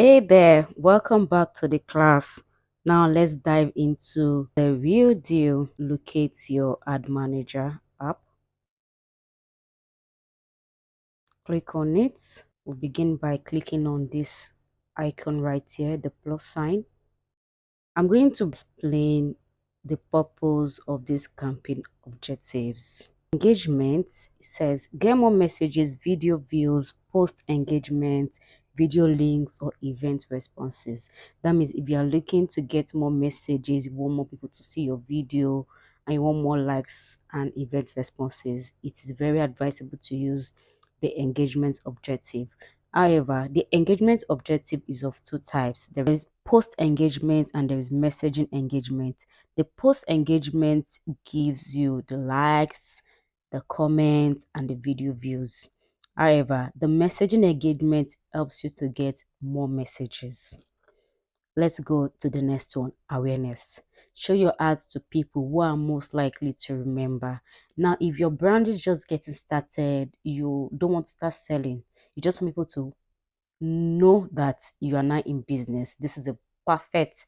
Hey there, welcome back to the class. Now let's dive into the real deal. Locate your ad manager app. Click on it. We'll begin by clicking on this icon right here, the plus sign. I'm going to explain the purpose of this campaign objectives. Engagement, it says get more messages, video views, post engagement, video links, or event responses. That means if you are looking to get more messages, you want more people to see your video, and you want more likes and event responses, it is very advisable to use the engagement objective. However, the engagement objective is of two types. There is post engagement and there is messaging engagement. The post engagement gives you the likes, the comments, and the video views. However, the messaging engagement helps you to get more messages. Let's go to the next one, awareness. Show your ads to people who are most likely to remember. Now, if your brand is just getting started, you don't want to start selling, you just want people to know that you are now in business. This is a perfect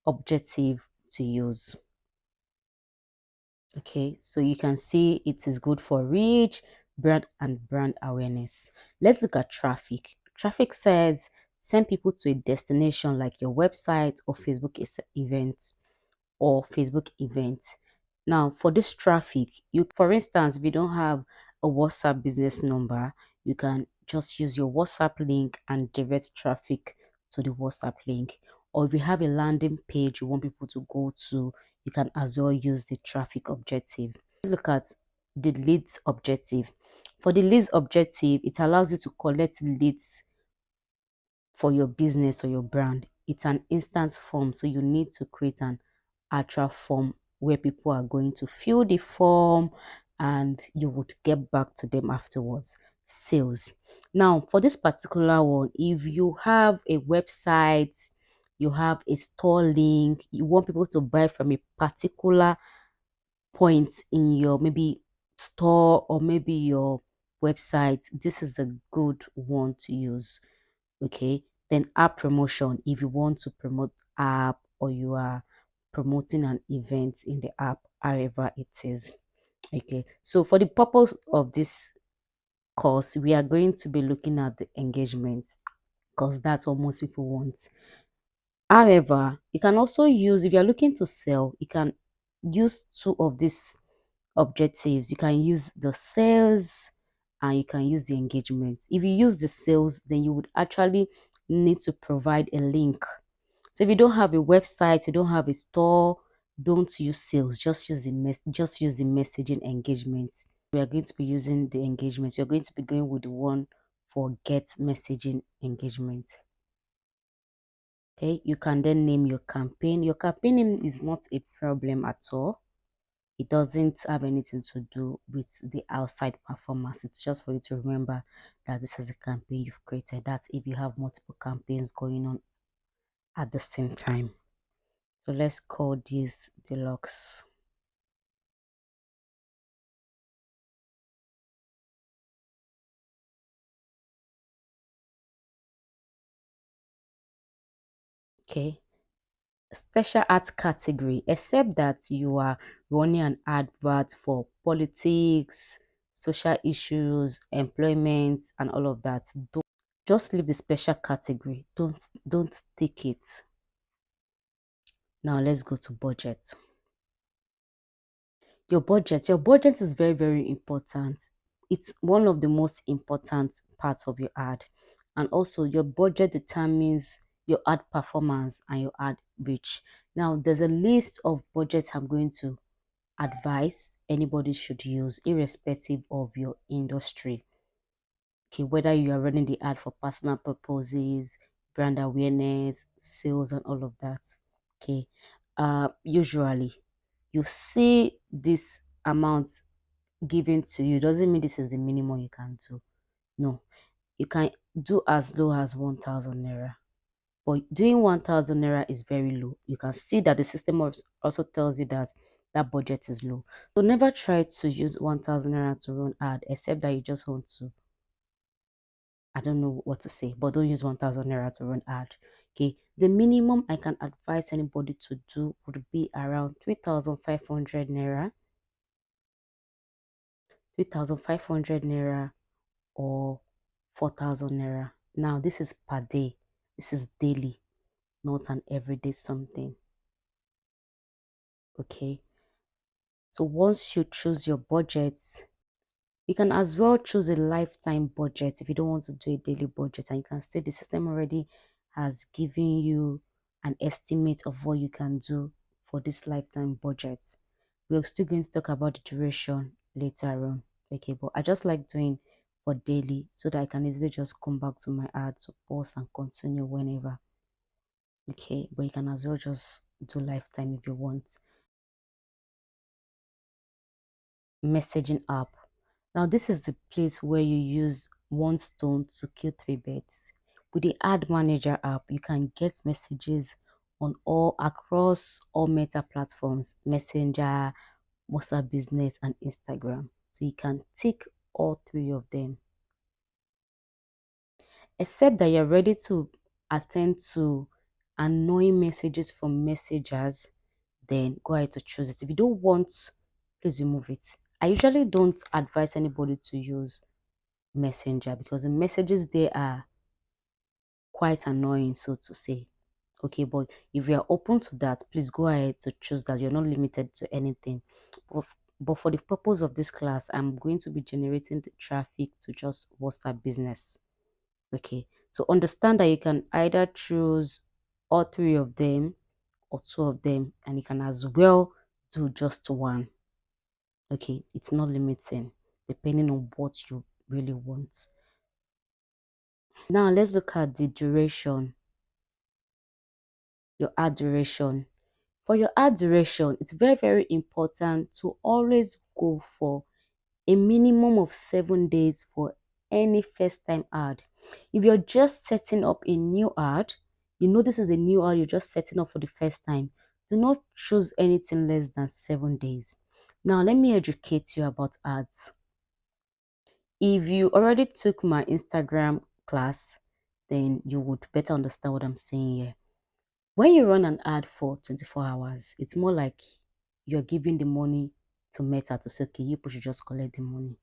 objective to use. Okay, so you can see it is good for reach, brand, and brand awareness. Let's look at traffic. Traffic says send people to a destination like your website or events or Facebook events. Now, for this traffic, for instance, if you don't have a WhatsApp business number, you can just use your WhatsApp link and direct traffic to the WhatsApp link. Or if you have a landing page you want people to go to, you can as well use the traffic objective. Let's look at the leads objective. For the leads objective, it allows you to collect leads for your business or your brand. It's an instant form, so you need to create an actual form where people are going to fill the form and you would get back to them afterwards. Sales. Now, for this particular one, if you have a website, you have a store link, you want people to buy from a particular point in your maybe store or maybe your website, this is a good one to use. Okay, then app promotion, if you want to promote app or you are promoting an event in the app, however it is. Okay, so for the purpose of this course, we are going to be looking at the engagement because that's what most people want. However, you can also use, if you're looking to sell, you can use two of these objectives. You can use the sales and you can use the engagement. If you use the sales, then you would actually need to provide a link. So if you don't have a website, you don't have a store, don't use sales. Just use the messaging engagement. We are going to be using the engagement. You're going to be going with the one for get messaging engagement. Okay, you can then name your campaign. Your campaign name is not a problem at all. It doesn't have anything to do with the outside performance. It's just for you to remember that this is a campaign you've created. That's if you have multiple campaigns going on at the same time. So let's call this deluxe. Okay, special art category, except that you are running an advert for politics, social issues, employment, and all of that. Don't just leave the special category. Don't take it. Now let's go to budget. Your budget is very, very important. It's one of the most important parts of your ad, and also your budget determines your ad performance and your ad reach. Now there's a list of budgets I'm going to advise anybody should use irrespective of your industry. Okay, whether you are running the ad for personal purposes, brand awareness, sales, and all of that. Okay, usually you see this amount given to you doesn't mean this is the minimum you can do. No, you can do as low as 1,000 naira. But doing 1,000 naira is very low. You can see that the system also tells you that that budget is low. So never try to use 1,000 naira to run ad except that you just want to I don't know what to say, but don't use 1,000 naira to run ad. Okay, the minimum I can advise anybody to do would be around 3,500 naira, 3,500 naira, or 4,000 naira. Now, this is per day, this is daily, not an everyday something. Okay, so once you choose your budgets, you can as well choose a lifetime budget if you don't want to do a daily budget, and you can see the system already has given you an estimate of what you can do for this lifetime budget. We're still going to talk about the duration later on. Okay, but I just like doing for daily so that I can easily just come back to my ad to pause and continue whenever. Okay, but you can as well just do lifetime if you want. Messaging app. Now, this is the place where you use one stone to kill three birds. With the Ad Manager app, you can get messages on all across all Meta platforms, Messenger, WhatsApp Business, and Instagram. So you can tick all three of them. Except that you're ready to attend to annoying messages from messengers, then go ahead to choose it. If you don't want, please remove it. I usually don't advise anybody to use Messenger because the messages there are quite annoying, so to say. Okay, but if you are open to that, please go ahead to choose that. You're not limited to anything. But, but for the purpose of this class, I'm going to be generating the traffic to just WhatsApp Business. Okay, so understand that you can either choose all three of them or two of them, and you can as well do just one. Okay, it's not limiting depending on what you really want. Now let's look at the duration, your ad duration. For your ad duration, it's very, very important to always go for a minimum of 7 days for any first time ad. If you're just setting up a new ad, you know this is a new ad you're just setting up for the first time, do not choose anything less than 7 days. Now, let me educate you about ads. If you already took my Instagram class, then you would better understand what I'm saying here. When you run an ad for 24 hours, it's more like you're giving the money to Meta to say, okay, you should just collect the money.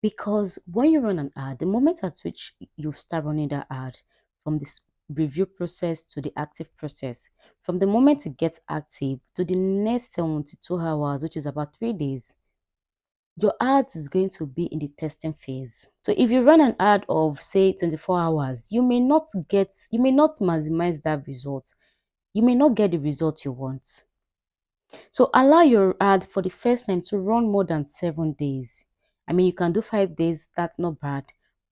Because when you run an ad, the moment at which you start running that ad, from this review process to the active process, from the moment it gets active to the next 72 hours, which is about 3 days, your ad is going to be in the testing phase. So if you run an ad of say 24 hours, you may not maximize that result. You may not get the result you want. So allow your ad for the first time to run more than 7 days. I mean, you can do 5 days, that's not bad,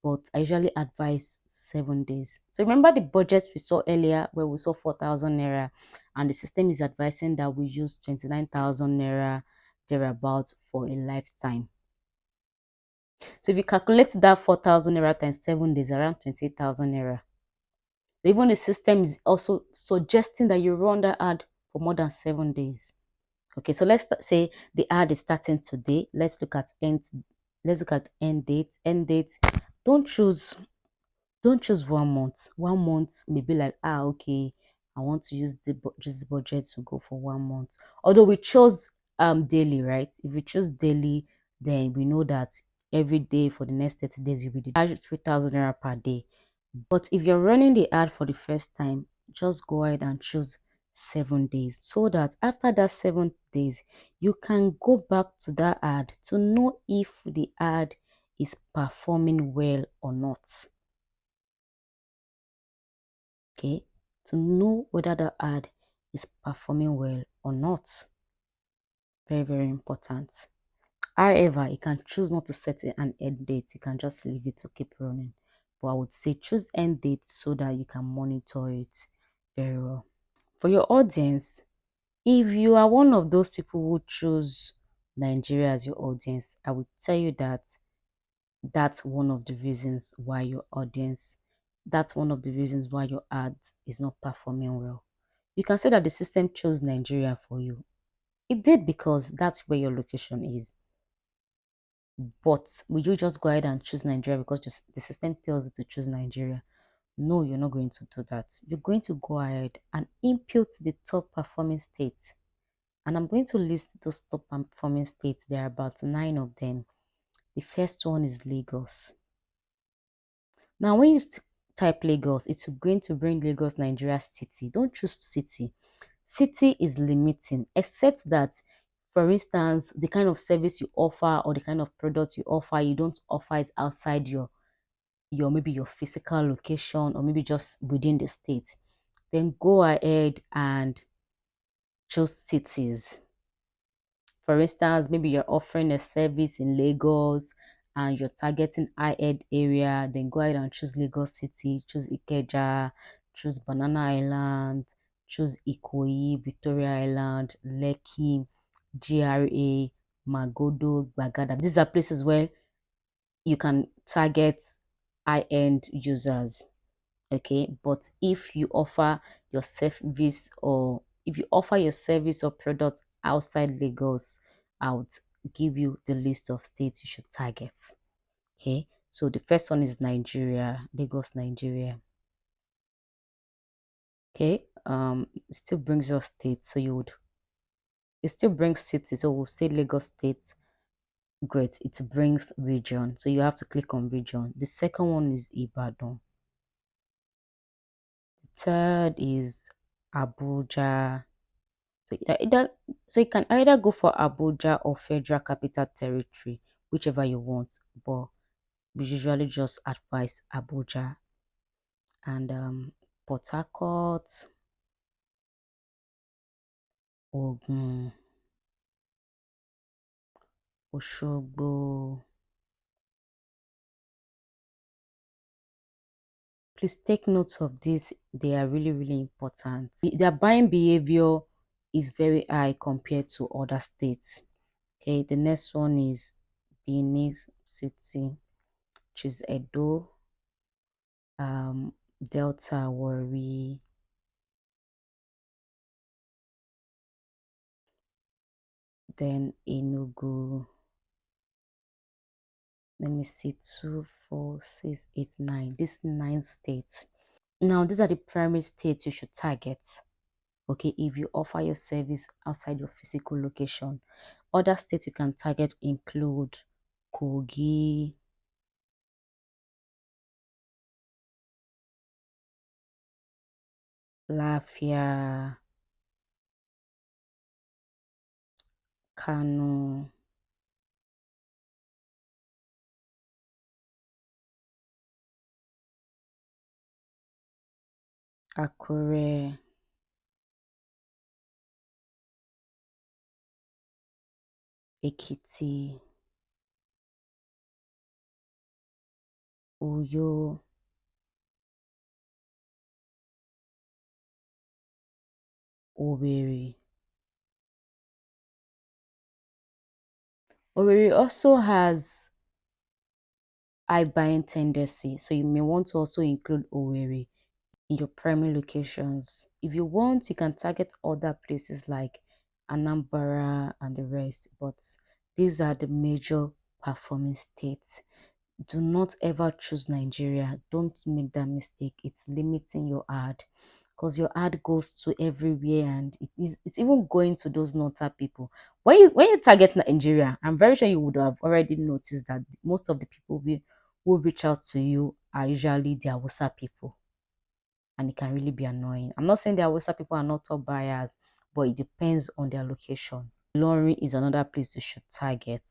but I usually advise 7 days. So remember the budgets we saw earlier where we saw 4,000 naira, and the system is advising that we use 29,000 naira thereabouts for a lifetime. So if you calculate that 4,000 naira times 7 days, around 28,000 naira. Even the system is also suggesting that you run that ad for more than 7 days. Okay, so let's say the ad is starting today. Let's look at end. Let's look at end date. End date. Don't choose. Don't choose 1 month. 1 month may be like, okay, I want to use this budget to go for 1 month. Although we chose daily, right? If we choose daily, then we know that every day for the next 30 days you'll be charged 3,000 naira per day. But if you're running the ad for the first time, just go ahead and choose 7 days so that after that 7 days, you can go back to that ad to know if the ad is performing well or not. Okay, to know whether the ad is performing well or not. Very, very important. However, you can choose not to set an end date. You can just leave it to keep running. But I would say choose end date so that you can monitor it very well. For your audience, if you are one of those people who choose Nigeria as your audience, I would tell you that that's one of the reasons why that's one of the reasons why your ad is not performing well. You can say that the system chose Nigeria for you. It did because that's where your location is. But will you just go ahead and choose Nigeria because just the system tells you to choose Nigeria? No, you're not going to do that. You're going to go ahead and input the top performing states. And I'm going to list those top performing states. There are about 9 of them. The first one is Lagos. Now, when you type Lagos, it's going to bring Lagos, Nigeria city. Don't choose city. City is limiting, except that, for instance, the kind of service you offer or the kind of product you offer, you don't offer it outside your maybe your physical location or maybe just within the state. Then go ahead and choose cities. For instance, maybe you're offering a service in Lagos and you're targeting high-end area, then go ahead and choose Lagos City, choose Ikeja, choose Banana Island, choose Ikoyi, Victoria Island, Lekki, GRA, Magodo, Bagada. These are places where you can target high-end users. Okay, but if you offer your service or if you offer your service or product outside Lagos, I would give you the list of states you should target. Okay, so the first one is Nigeria, Lagos, Nigeria. Okay, it still brings your state, so it still brings cities, so we'll say Lagos state. Great, it brings region, so you have to click on region. The second one is Ibadan. The third is Abuja. So so you can either go for Abuja or Federal Capital Territory, whichever you want. But we usually just advise Abuja and Port Harcourt, Ogun, Oshogbo. Please take note of this. They are really, really important. Their buying behavior is very high compared to other states. Okay, the next one is Benin City, which is Edo, Delta, Warri, then Enugu. Let me see, 2, 4, 6, 8, 9. These 9 states. Now, these are the primary states you should target. Okay, if you offer your service outside your physical location. Other states you can target include Kogi, Lafia, Kano, Akure, Ekiti, Uyo, Owerri. Owerri also has high buying tendency, so you may want to also include Owerri in your primary locations. If you want, you can target other places like Anambra and the rest, but these are the major performing states. Do not ever choose Nigeria. Don't make that mistake. It's limiting your ad because your ad goes to everywhere and it's even going to those Nota people. When you target Nigeria, I'm very sure you would have already noticed that most of the people who reach out to you are usually the Hausa people, and it can really be annoying. I'm not saying the Hausa people are not top buyers, but it depends on their location. Ilorin is another place you should target.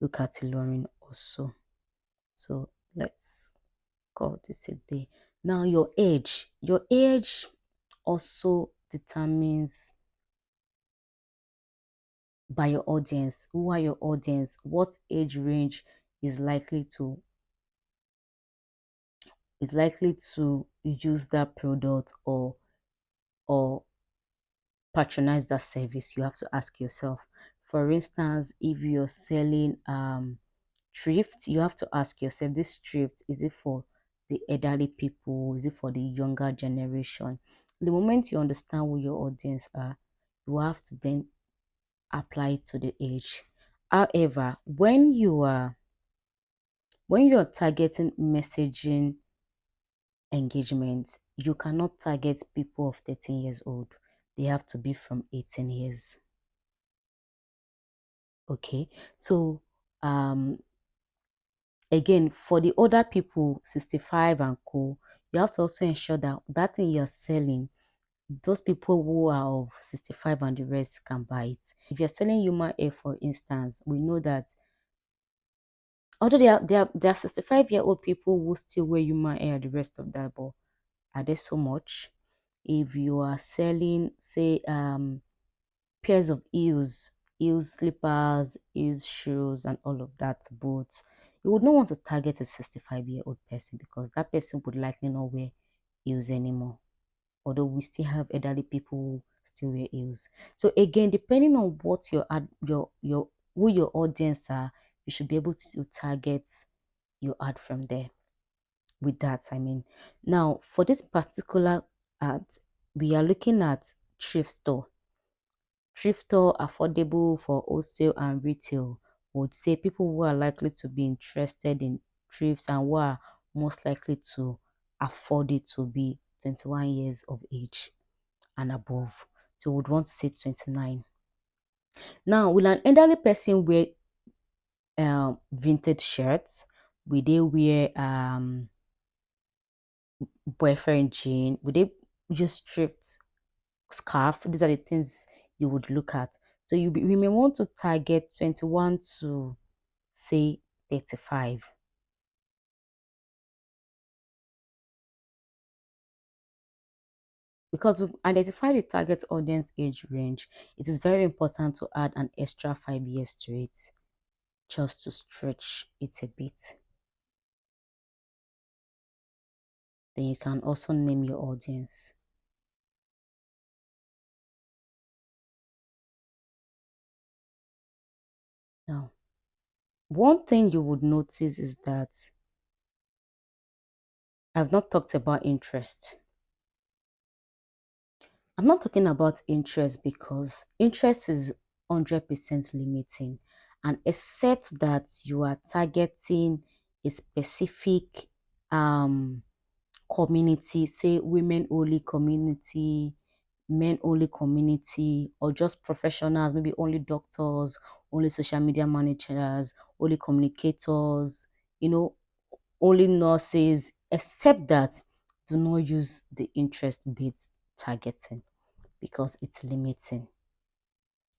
Look at Ilorin also. So let's call this a day. Now your age also determines by your audience. Who are your audience? What age range is likely to use that product or patronize that service? You have to ask yourself. For instance, if you're selling thrift, you have to ask yourself, this thrift, is it for the elderly people? Is it for the younger generation? The moment you understand who your audience are, you have to then apply it to the age. However, when you're targeting messaging engagement, you cannot target people of 13 years old. They have to be from 18 years. Okay. So um again, for the older people, 65 and co, you have to also ensure that that thing you're selling, those people who are of 65 and the rest can buy it. If you're selling human hair, for instance, we know that although there are 65-year-old people who still wear human hair and the rest of that, but are there so much? If you are selling, say, pairs of heels slippers, heels shoes, and all of that, boots, you would not want to target a 65-year-old person because that person would likely not wear heels anymore. Although we still have elderly people who still wear heels. So again, depending on what your who your audience are, you should be able to target your ad from there. With that, I mean, now for this particular ad, we are looking at thrift store. Thrift store affordable for wholesale and retail. Would say people who are likely to be interested in thrifts and who are most likely to afford it to be 21 years of age and above. So would want to say 29. Now, will an elderly person wear vintage shirts? Will they wear boyfriend jean? Will they use thrift scarf? These are the things you would look at. So we may want to target 21 to say 35. Because we've identified the target audience age range, it is very important to add an extra 5 years to it just to stretch it a bit. Then you can also name your audience. Now, one thing you would notice is that I've not talked about interest. I'm not talking about interest because interest is 100% limiting. And except that you are targeting a specific um, community, say women only community, men only community, or just professionals, maybe only doctors, only social media managers, only communicators, you know, only nurses, except that do not use the interest based targeting because it's limiting.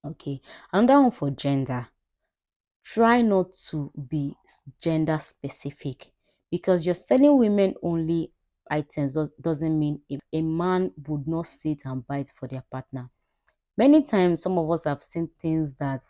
Okay, another one for gender. Try not to be gender specific because you're selling women only items doesn't mean if a man would not sit and buy it for their partner. Many times, some of us have seen things that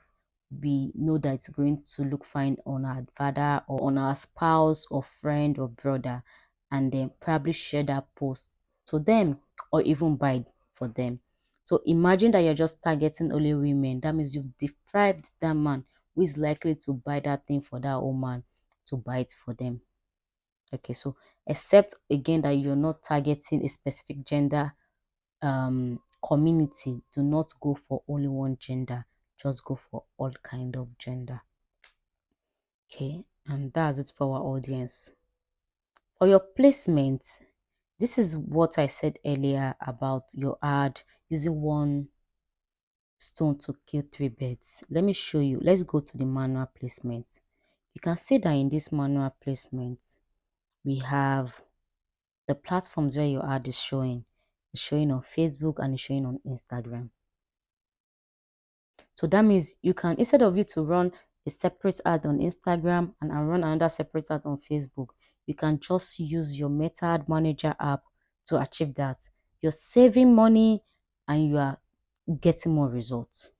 we know that it's going to look fine on our father or on our spouse or friend or brother, and then probably share that post to them or even buy it for them. So imagine that you're just targeting only women. That means you've deprived that man who is likely to buy that thing for that woman to buy it for them. Okay, so except again that you're not targeting a specific gender community, do not go for only one gender, just go for all kind of gender. Okay, and that's it for our audience. For your placement, this is what I said earlier about your ad using one stone to kill three birds. Let me show you. Let's go to the manual placement. You can see that in this manual placement we have the platforms where your ad is showing. It's showing on Facebook and it's showing on Instagram. So that means you can, instead of you to run a separate ad on Instagram and run another separate ad on Facebook, you can just use your Meta Ad Manager app to achieve that. You're saving money and you are getting more results.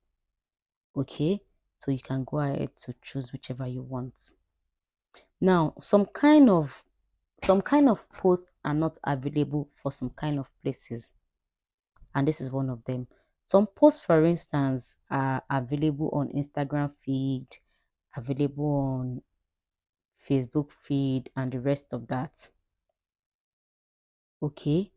Okay, so you can go ahead to choose whichever you want. Now, some kind of posts are not available for some kind of places, and this is one of them. Some posts, for instance, are available on Instagram feed, available on Facebook feed, and the rest of that. Okay,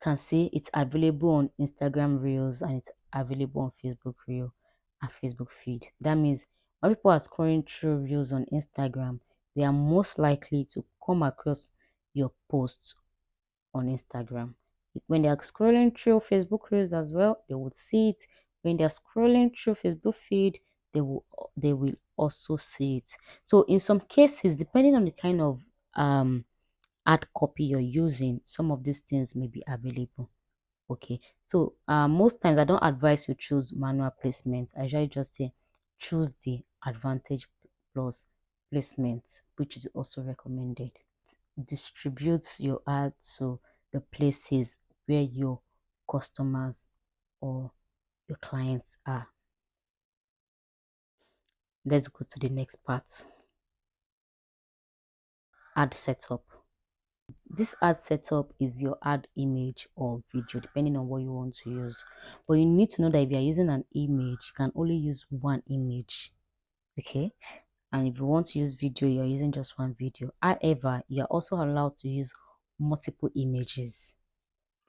can see it's available on Instagram Reels and it's available on Facebook Reel. and Facebook feed. That means when people are scrolling through reels on Instagram, they are most likely to come across your posts on Instagram. When they are scrolling through Facebook reels as well, they would see it. When they are scrolling through Facebook feed, they will also see it. So in some cases, depending on the kind of ad copy you're using, some of these things may be available. Okay, so most times I don't advise you choose manual placement. I usually just say choose the advantage plus placement, which is also recommended. Distributes your ad to the places where your customers or your clients are. Let's go to the next part. Ad setup. This ad setup is your ad image or video, depending on what you want to use. But you need to know that if you're using an image, you can only use one image. Okay. And if you want to use video, you're using just one video. However, you're also allowed to use multiple images.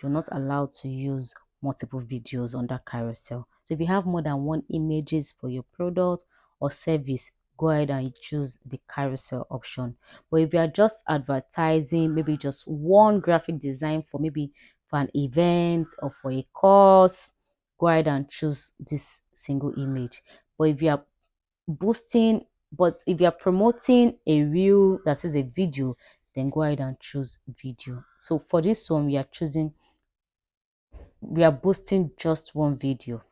You're not allowed to use multiple videos on that carousel. So if you have more than one images for your product or service, go ahead and choose the carousel option. But if you are just advertising, maybe just one graphic design for maybe for an event or for a course, go ahead and choose this single image. But if you are boosting, but if you are promoting a reel that is a video, then go ahead and choose video. So for this one, we are boosting just one video.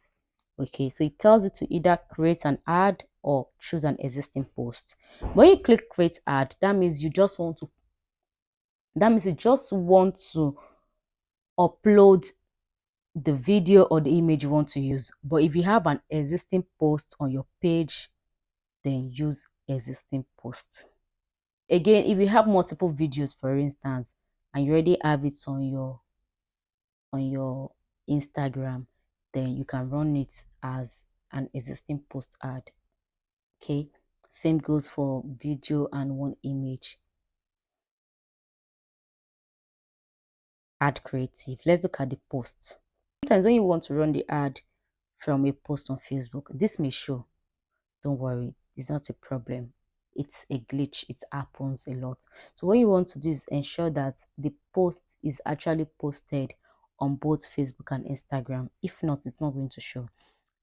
Okay, so it tells you to either create an ad or choose an existing post. When you click create ad, that means you just want to upload the video or the image you want to use. But if you have an existing post on your page, then use existing post. Again, if you have multiple videos, for instance, and you already have it on your Instagram, then you can run it as an existing post ad. Okay, same goes for video and one image. Ad creative. Let's look at the posts. Sometimes when you want to run the ad from a post on Facebook, this may show. Don't worry, it's not a problem. It's a glitch. It happens a lot. So what you want to do is ensure that the post is actually posted on both Facebook and Instagram. If not, it's not going to show.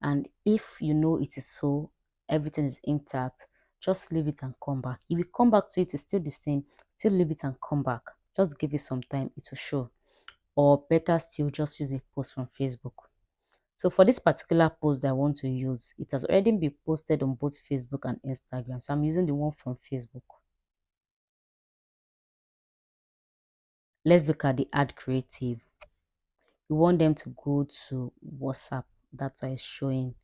And if you know it is so, everything is intact, just leave it and come back. If you come back to it, it's still the same. Still leave it and come back. Just give it some time, it will show. Or better still, just use a post from Facebook. So for this particular post that I want to use, it has already been posted on both Facebook and Instagram. So I'm using the one from Facebook. Let's look at the ad creative. You want them to go to WhatsApp. That's why it's showing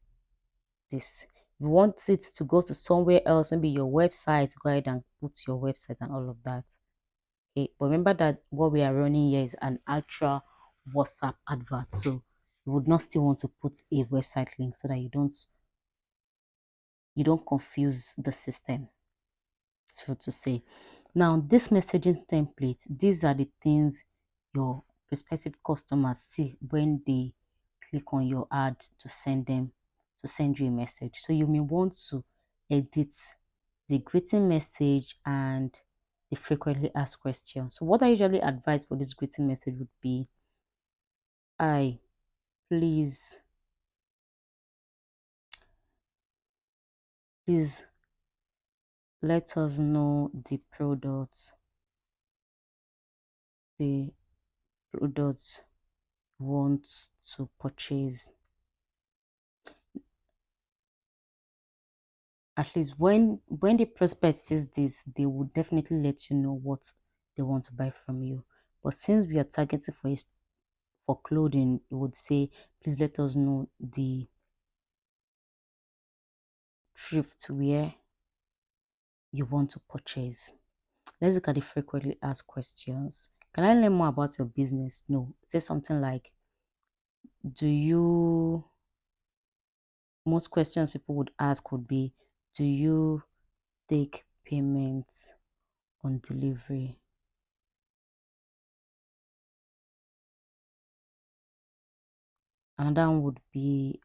this. If you want it to go to somewhere else, maybe your website, go ahead and put your website and all of that. Okay, but remember that what we are running here is an actual WhatsApp advert. So you would not still want to put a website link so that you don't confuse the system, so to say. Now, this messaging template, these are the things your prospective customers see when they click on your ad to send you a message. So you may want to edit the greeting message and the frequently asked questions. So what I usually advise for this greeting message would be, I please let us know the products you want to purchase. At least when the prospect sees this, they will definitely let you know what they want to buy from you. But since we are targeting for clothing, you would say, please let us know the thrift wear you want to purchase. Let's look at the frequently asked questions. Can I learn more about your business? No. Say something like, do you most questions people would ask would be, do you take payments on delivery? Another one would be,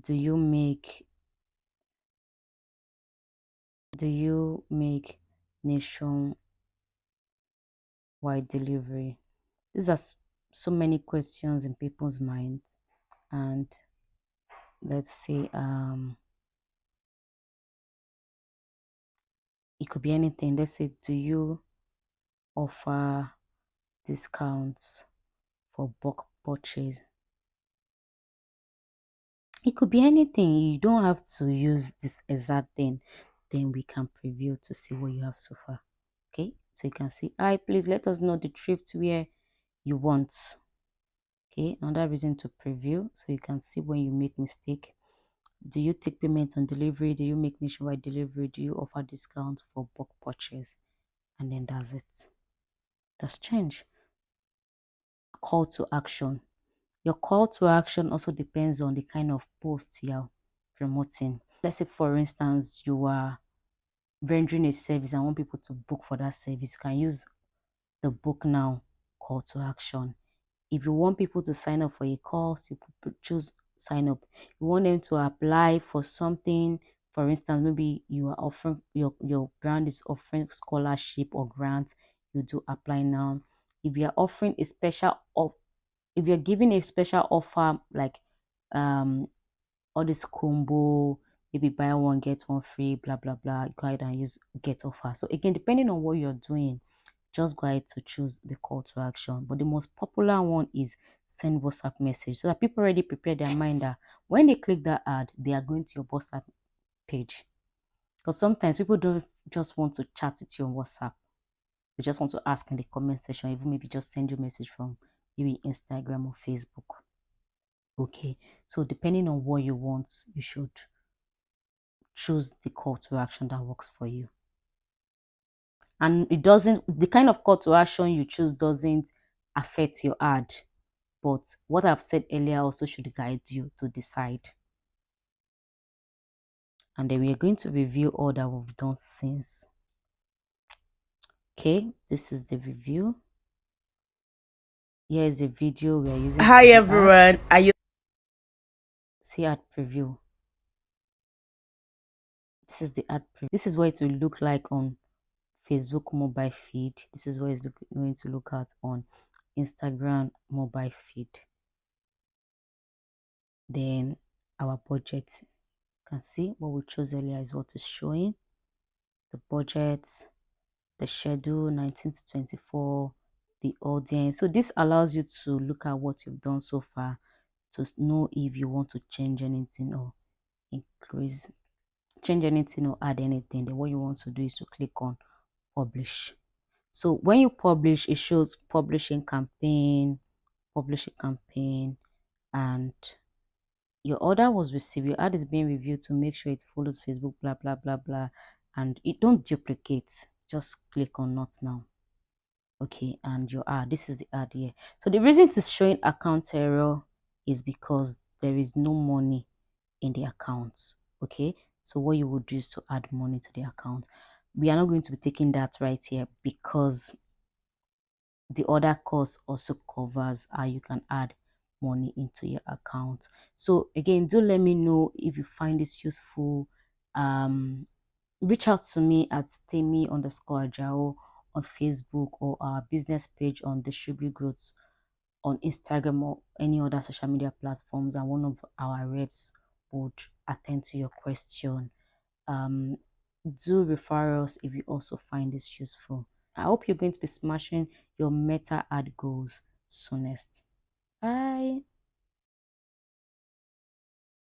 do you make nationwide delivery? These are so many questions in people's minds, and let's say it could be anything. Let's say, do you offer discounts for bulk purchase? It could be anything. You don't have to use this exact thing. Then we can preview to see what you have so far. Okay, so you can see, hi, please let us know the thrift wear you want. Okay, another reason to preview, so you can see when you make mistake. Do you take payment on delivery? Do you make nationwide delivery? Do you offer discounts for bulk purchase? And then that's it. That's change. Call to action. Your call to action also depends on the kind of post you're promoting. Let's say, for instance, you are rendering a service and want people to book for that service. You can use the book now call to action. If you want people to sign up for a course, you could choose sign up. You want them to apply for something, for instance, maybe you are offering, your brand is offering scholarship or grant, you do apply now. If you are offering a special if you're giving a special offer, like all this combo, maybe buy one get one free, blah blah blah, go ahead and use get offer. So again, depending on what you're doing, just go ahead to choose the call to action. But the most popular one is send WhatsApp message, so that people already prepare their mind that when they click that ad, they are going to your WhatsApp page. Because sometimes people don't just want to chat with you on WhatsApp, they just want to ask in the comment section, even maybe just send you a message from maybe Instagram or Facebook. Okay, so depending on what you want, you should choose the call to action that works for you. And it doesn't, the kind of call to action you choose doesn't affect your ad, but what I've said earlier also should guide you to decide. And then we are going to review all that we've done since. Okay, this is the review. Here is the video we are using. Hi everyone, are you see ad preview? This is the ad preview. This is what it will look like on Facebook mobile feed. This is what it's going to look at on Instagram mobile feed. Then our budget, you can see what we chose earlier is what is showing. The budget, the schedule 19 to 24, the audience. So this allows you to look at what you've done so far to know if you want to change anything or change anything or add anything. Then what you want to do is to click on publish. So when you publish, it shows publishing campaign, and your order was received. Your ad is being reviewed to make sure it follows Facebook, blah blah blah blah, and it don't duplicate. Just click on not now. Okay, and your ad, this is the ad here. So the reason it is showing account error is because there is no money in the account. Okay, so what you would do is to add money to the account. We are not going to be taking that right here because the other course also covers how you can add money into your account. So again, do let me know if you find this useful. Reach out to me at Temi_Ajao on Facebook, or our business page on Distribute Growth on Instagram or any other social media platforms, and one of our reps would attend to your question. um do refer us if you also find this useful. I hope you're going to be smashing your meta ad goals soonest. Bye.